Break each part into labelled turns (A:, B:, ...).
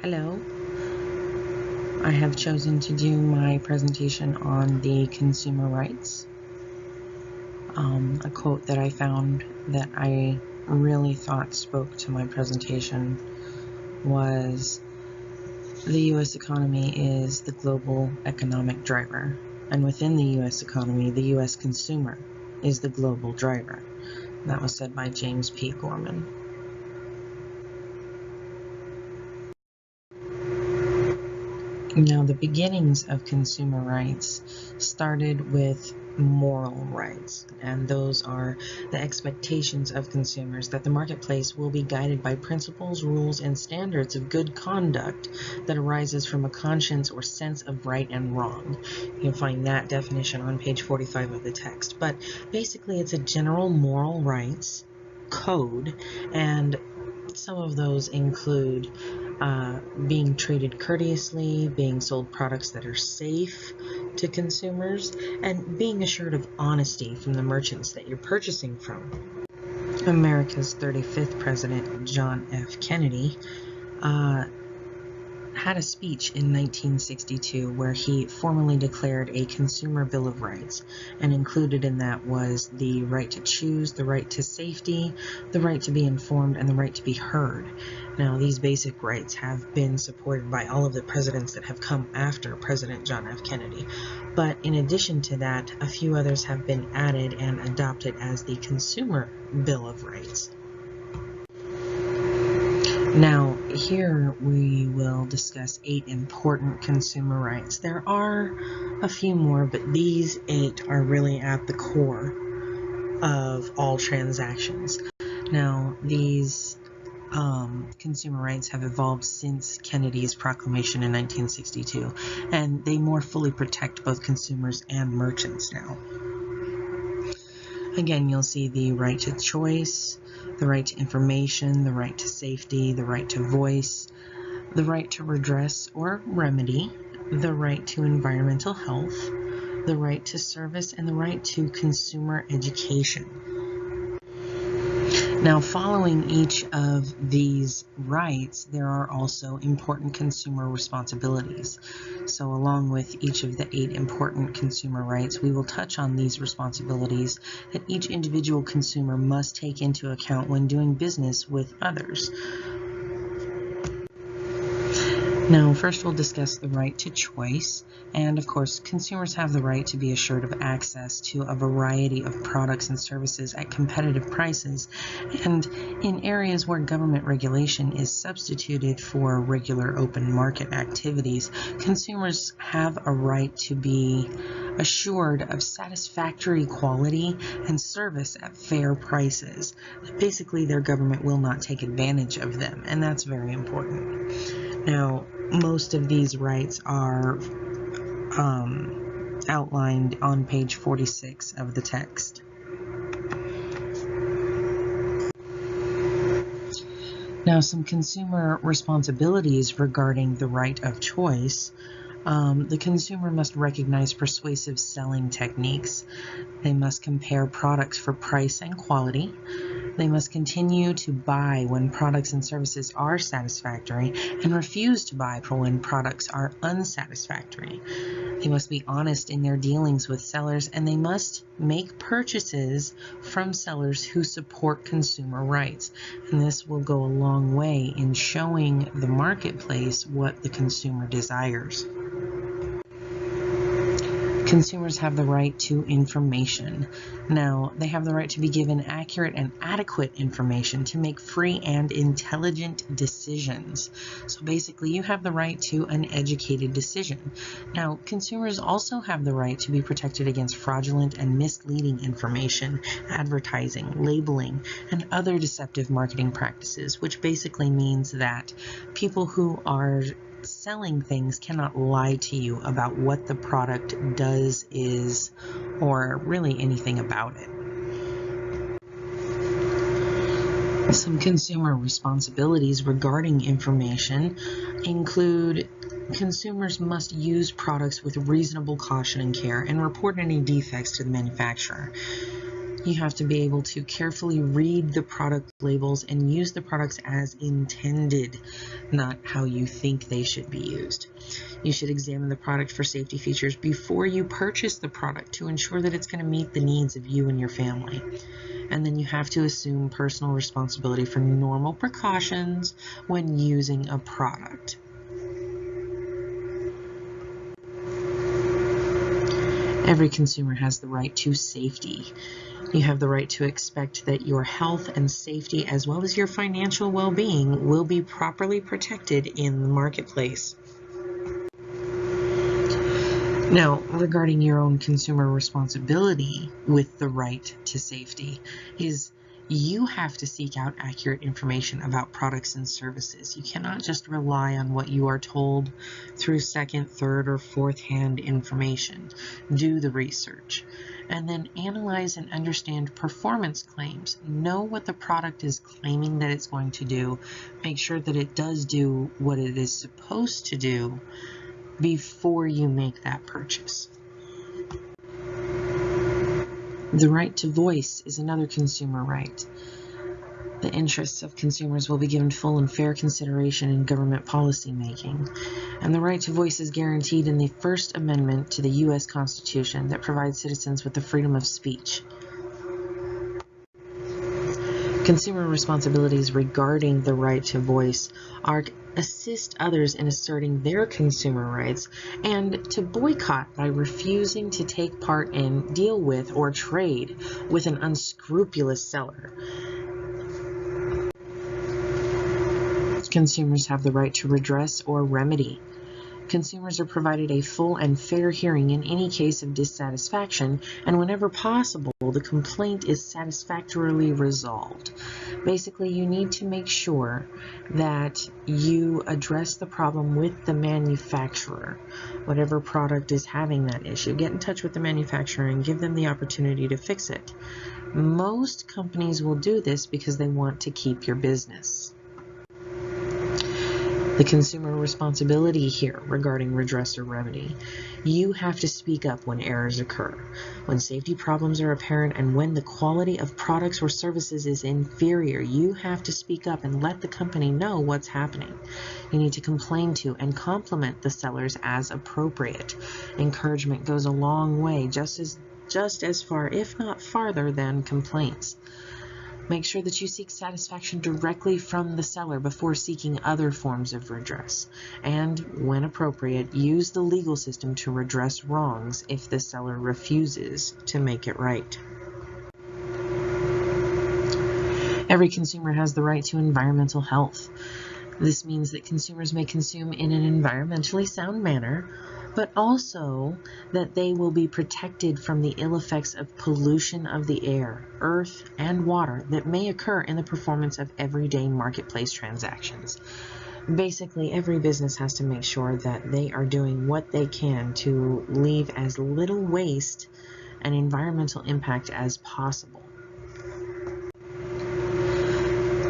A: Hello, I have chosen to do my presentation on the consumer rights. A quote that I found that I really thought spoke to my presentation was, "The U.S. economy is the global economic driver, and within the U.S. economy, the U.S. consumer is the global driver." That was said by James P. Gorman. Now, the beginnings of consumer rights started with moral rights, and those are the expectations of consumers that the marketplace will be guided by principles, rules, and standards of good conduct that arises from a conscience or sense of right and wrong. You'll find that definition on page 45 of the text. But basically, it's a general moral rights code, and some of those include being treated courteously, being sold products that are safe to consumers, and being assured of honesty from the merchants that you're purchasing from. America's 35th president, John F. Kennedy, had a speech in 1962 where he formally declared a consumer bill of rights, and included in that was the right to choose, the right to safety, the right to be informed, and the right to be heard. Now, these basic rights have been supported by all of the presidents that have come after President John F. Kennedy, but in addition to that, a few others have been added and adopted as the Consumer Bill of Rights. Now, here we will discuss 8 important consumer rights. There are a few more, but these 8 are really at the core of all transactions. Now, these consumer rights have evolved since Kennedy's proclamation in 1962, and they more fully protect both consumers and merchants now. Again, you'll see the right to choice, the right to information, the right to safety, the right to voice, the right to redress or remedy, the right to environmental health, the right to service, and the right to consumer education. Now, following each of these rights, there are also important consumer responsibilities. So along with each of the 8 important consumer rights, we will touch on these responsibilities that each individual consumer must take into account when doing business with others. Now, first we'll discuss the right to choice, and of course, consumers have the right to be assured of access to a variety of products and services at competitive prices, and in areas where government regulation is substituted for regular open market activities, consumers have a right to be assured of satisfactory quality and service at fair prices. Basically, their government will not take advantage of them, and that's very important. Now, most of these rights are outlined on page 46 of the text. Now, some consumer responsibilities regarding the right of choice. The consumer must recognize persuasive selling techniques. They must compare products for price and quality. They must continue to buy when products and services are satisfactory and refuse to buy when products are unsatisfactory. They must be honest in their dealings with sellers, and they must make purchases from sellers who support consumer rights. And this will go a long way in showing the marketplace what the consumer desires. Consumers have the right to information. Now, they have the right to be given accurate and adequate information to make free and intelligent decisions. So basically, you have the right to an educated decision. Now, consumers also have the right to be protected against fraudulent and misleading information, advertising, labeling, and other deceptive marketing practices, which basically means that people who are selling things cannot lie to you about what the product does, is, or really anything about it. Some consumer responsibilities regarding information include consumers must use products with reasonable caution and care and report any defects to the manufacturer. You have to be able to carefully read the product labels and use the products as intended, not how you think they should be used. You should examine the product for safety features before you purchase the product to ensure that it's going to meet the needs of you and your family. And then you have to assume personal responsibility for normal precautions when using a product. Every consumer has the right to safety. You have the right to expect that your health and safety, as well as your financial well-being, will be properly protected in the marketplace. Now, regarding your own consumer responsibility with the right to safety is you have to seek out accurate information about products and services. You cannot just rely on what you are told through second, third, or fourth-hand information. Do the research. And then analyze and understand performance claims. Know what the product is claiming that it's going to do. Make sure that it does do what it is supposed to do before you make that purchase. The right to voice is another consumer right. The interests of consumers will be given full and fair consideration in government policy making, and the right to voice is guaranteed in the First Amendment to the U.S. Constitution that provides citizens with the freedom of speech. Consumer responsibilities regarding the right to voice are to assist others in asserting their consumer rights and to boycott by refusing to take part in, deal with, or trade with an unscrupulous seller. Consumers have the right to redress or remedy. Consumers are provided a full and fair hearing in any case of dissatisfaction, and whenever possible, the complaint is satisfactorily resolved. Basically, you need to make sure that you address the problem with the manufacturer. Whatever product is having that issue, get in touch with the manufacturer and give them the opportunity to fix it. Most companies will do this because they want to keep your business. The consumer responsibility here regarding redress or remedy. You have to speak up when errors occur, when safety problems are apparent, and when the quality of products or services is inferior. You have to speak up and let the company know what's happening. You need to complain to and compliment the sellers as appropriate. Encouragement goes a long way, just as far, if not farther, than complaints. Make sure that you seek satisfaction directly from the seller before seeking other forms of redress. And, when appropriate, use the legal system to redress wrongs if the seller refuses to make it right. Every consumer has the right to environmental health. This means that consumers may consume in an environmentally sound manner, but also that they will be protected from the ill effects of pollution of the air, earth, and water that may occur in the performance of everyday marketplace transactions. Basically, every business has to make sure that they are doing what they can to leave as little waste and environmental impact as possible.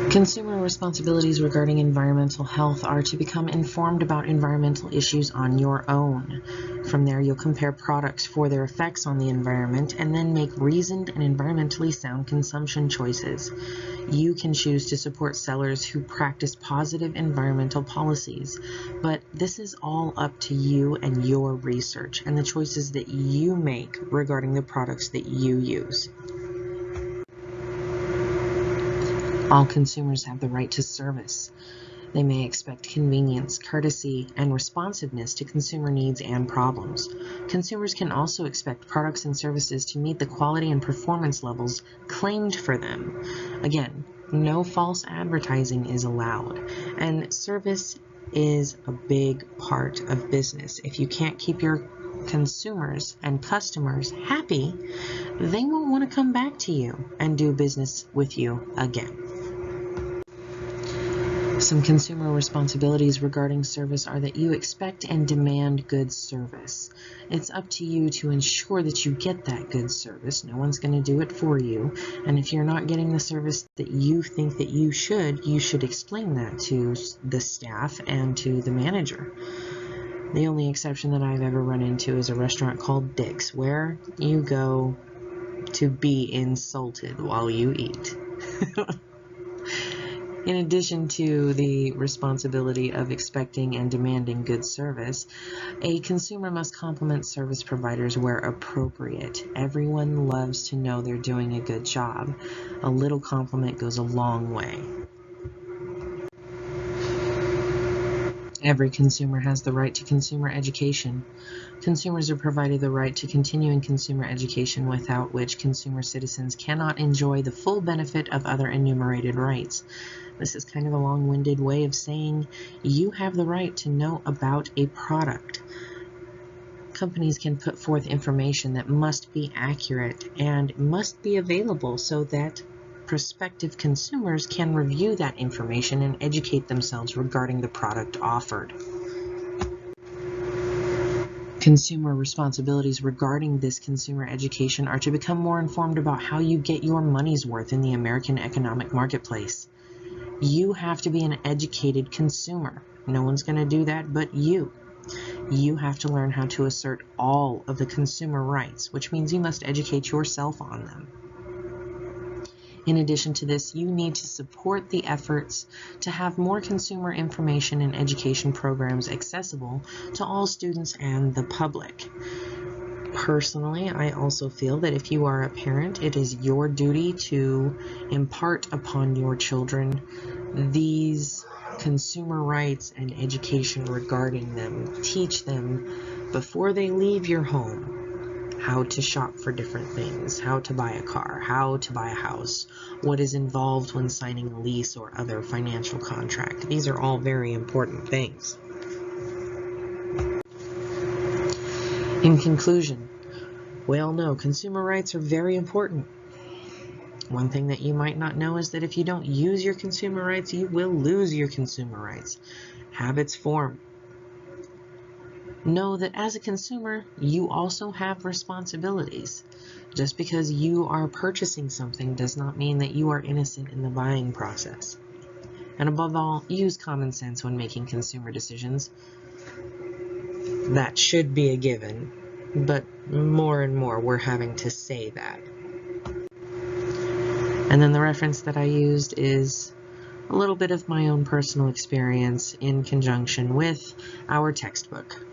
A: Consumer responsibilities regarding environmental health are to become informed about environmental issues on your own. From there, you'll compare products for their effects on the environment and then make reasoned and environmentally sound consumption choices. You can choose to support sellers who practice positive environmental policies, but this is all up to you and your research and the choices that you make regarding the products that you use. All consumers have the right to service. They may expect convenience, courtesy, and responsiveness to consumer needs and problems. Consumers can also expect products and services to meet the quality and performance levels claimed for them. Again, no false advertising is allowed, and service is a big part of business. If you can't keep your consumers and customers happy, they won't want to come back to you and do business with you again. Some consumer responsibilities regarding service are that you expect and demand good service. It's up to you to ensure that you get that good service. No one's going to do it for you. And if you're not getting the service that you think that you should explain that to the staff and to the manager. The only exception that I've ever run into is a restaurant called Dick's, where you go to be insulted while you eat. In addition to the responsibility of expecting and demanding good service, a consumer must compliment service providers where appropriate. Everyone loves to know they're doing a good job. A little compliment goes a long way. Every consumer has the right to consumer education. Consumers are provided the right to continuing consumer education, without which consumer citizens cannot enjoy the full benefit of other enumerated rights. This is kind of a long-winded way of saying you have the right to know about a product. Companies can put forth information that must be accurate and must be available so that prospective consumers can review that information and educate themselves regarding the product offered. Consumer responsibilities regarding this consumer education are to become more informed about how you get your money's worth in the American economic marketplace. You have to be an educated consumer. No one's going to do that but you. You have to learn how to assert all of the consumer rights, which means you must educate yourself on them. In addition to this, you need to support the efforts to have more consumer information and education programs accessible to all students and the public. Personally, I also feel that if you are a parent, it is your duty to impart upon your children these consumer rights and education regarding them. Teach them before they leave your home how to shop for different things, how to buy a car, how to buy a house, what is involved when signing a lease or other financial contract. These are all very important things. In conclusion, we all know consumer rights are very important. One thing that you might not know is that if you don't use your consumer rights, you will lose your consumer rights. Habits form. Know that as a consumer, you also have responsibilities. Just because you are purchasing something does not mean that you are innocent in the buying process. And above all, use common sense when making consumer decisions. That should be a given, but more and more we're having to say that. And then the reference that I used is a little bit of my own personal experience in conjunction with our textbook.